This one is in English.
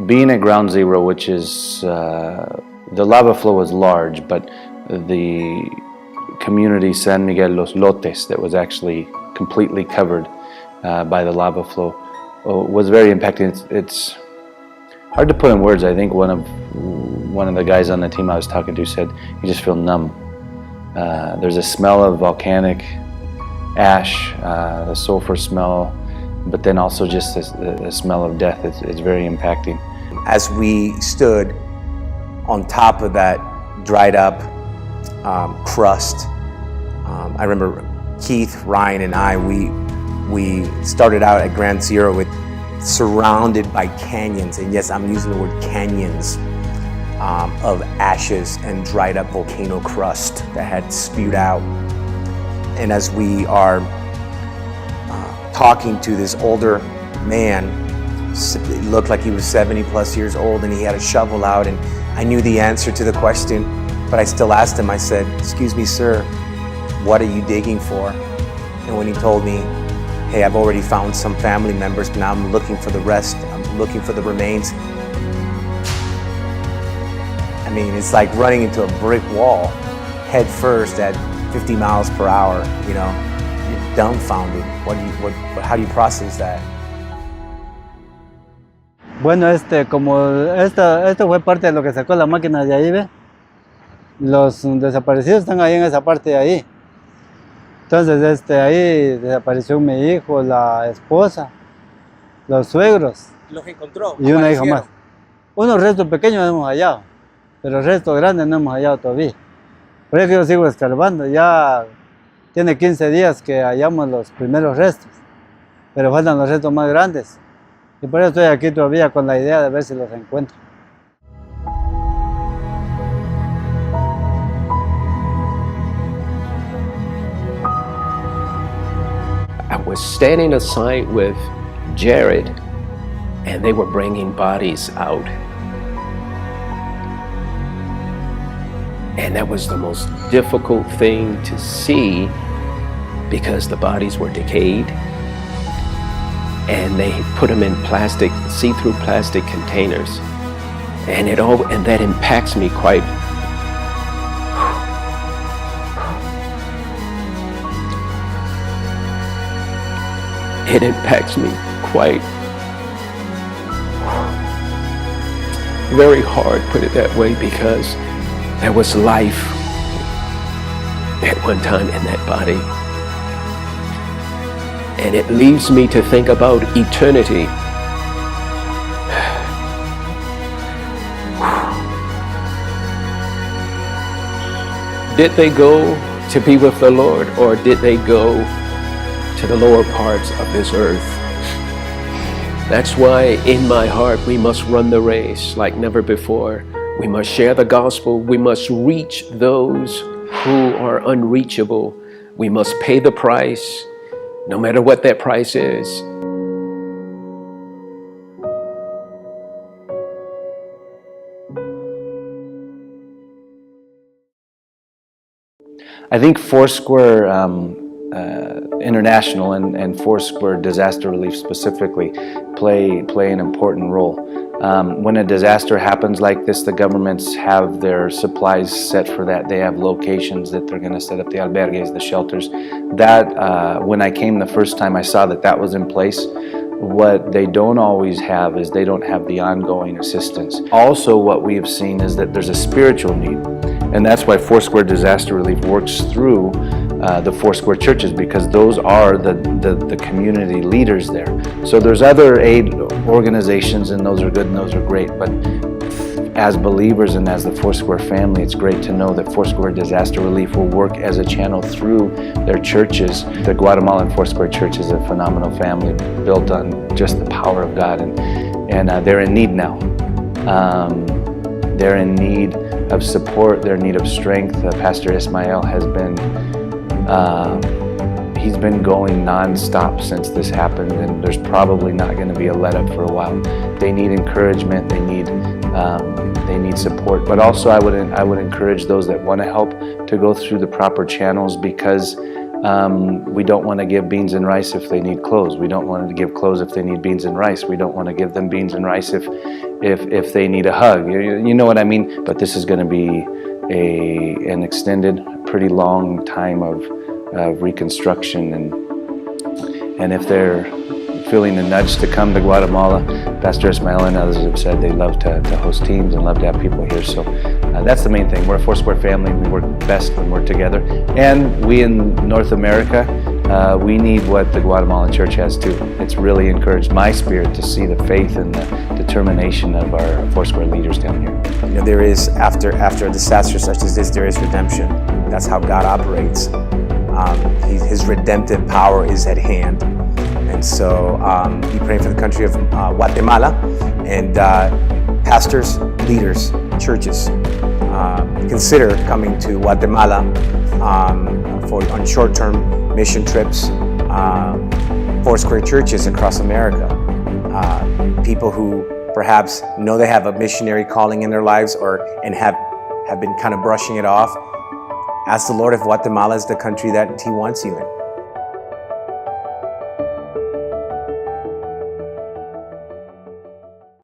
Being at ground zero, which is, the lava flow was large, but the community San Miguel Los Lotes that was actually completely covered by the lava flow was very impacting. It's hard to put in words. I think one of the guys on the team I was talking to said you just feel numb. There's a smell of volcanic ash, the sulfur smell, but then also just the smell of death. It's very impacting. As we stood on top of that dried up crust, I remember Keith, Ryan, and I, we started out at Ground Zero surrounded by canyons, and yes, I'm using the word canyons, of ashes and dried up volcano crust that had spewed out. And as we are talking to this older man, it looked like he was 70 plus years old, and he had a shovel out, and I knew the answer to the question, but I still asked him. I said, "Excuse me, sir, what are you digging for?" And when he told me, "Hey, I've already found some family members, but now I'm looking for the rest, I'm looking for the remains." I mean, it's like running into a brick wall head first at 50 miles per hour, you know. You're dumbfounded. How do you process that? Bueno, como esto fue parte de lo que sacó la máquina de ahí, ¿ve? Los desaparecidos están ahí en esa parte de ahí. Entonces, ahí desapareció mi hijo, la esposa, los suegros. ¿Los encontró? Y una hija más. Unos restos pequeños hemos hallado, pero restos grandes no hemos hallado todavía. Por eso yo sigo escarbando. Ya tiene 15 días que hallamos los primeros restos, pero faltan los restos más grandes. Y por eso estoy aquí todavía con la idea de ver si los encuentro. I was standing aside with Jared, and they were bringing bodies out. And that was the most difficult thing to see because the bodies were decayed. And they put them in plastic, see-through plastic containers. And that impacts me quite. It impacts me quite very hard, put it that way, because there was life at one time in that body. And it leaves me to think about eternity. Did they go to be with the Lord, or did they go to the lower parts of this earth? That's why in my heart we must run the race like never before. We must share the gospel. We must reach those who are unreachable. We must pay the price, no matter what that price is. I think Foursquare International and Foursquare Disaster Relief specifically play an important role. When a disaster happens like this, the governments have their supplies set for that. They have locations that they're going to set up, the albergues, the shelters. That, when I came the first time, I saw that was in place. What they don't always have is they don't have the ongoing assistance. Also, what we have seen is that there's a spiritual need. And that's why Foursquare Disaster Relief works through the Foursquare churches, because those are the community leaders there. So there's other aid organizations, and those are good and those are great, but as believers and as the Foursquare family, it's great to know that Foursquare Disaster Relief will work as a channel through their churches. The Guatemalan Foursquare Church is a phenomenal family built on just the power of God, and they're in need now. They're in need of support, they're in need of strength. Pastor Ismael has been he's been going non-stop since this happened, and there's probably not going to be a let-up for a while. They need encouragement, they need support, but also I would encourage those that want to help to go through the proper channels, because we don't want to give beans and rice if they need clothes. We don't want to give clothes if they need beans and rice. We don't want to give them beans and rice if they need a hug. You know what I mean? But this is going to be an extended, pretty long time of reconstruction, and if they're feeling the nudge to come to Guatemala, Pastor Ismael and others have said they love to host teams and love to have people here. So that's the main thing. We're a Foursquare family. We work best when we're together, and we in North America, we need what the Guatemalan church has too. It's really encouraged my spirit to see the faith and the determination of our Foursquare leaders down here. You know, there is, after a disaster such as this, there is redemption. That's how God operates. His redemptive power is at hand. And so be praying for the country of Guatemala, and pastors, leaders, churches, consider coming to Guatemala on short-term mission trips. Foursquare churches across America, people who perhaps know they have a missionary calling in their lives, and have been kind of brushing it off. Ask the Lord if Guatemala is the country that He wants you in.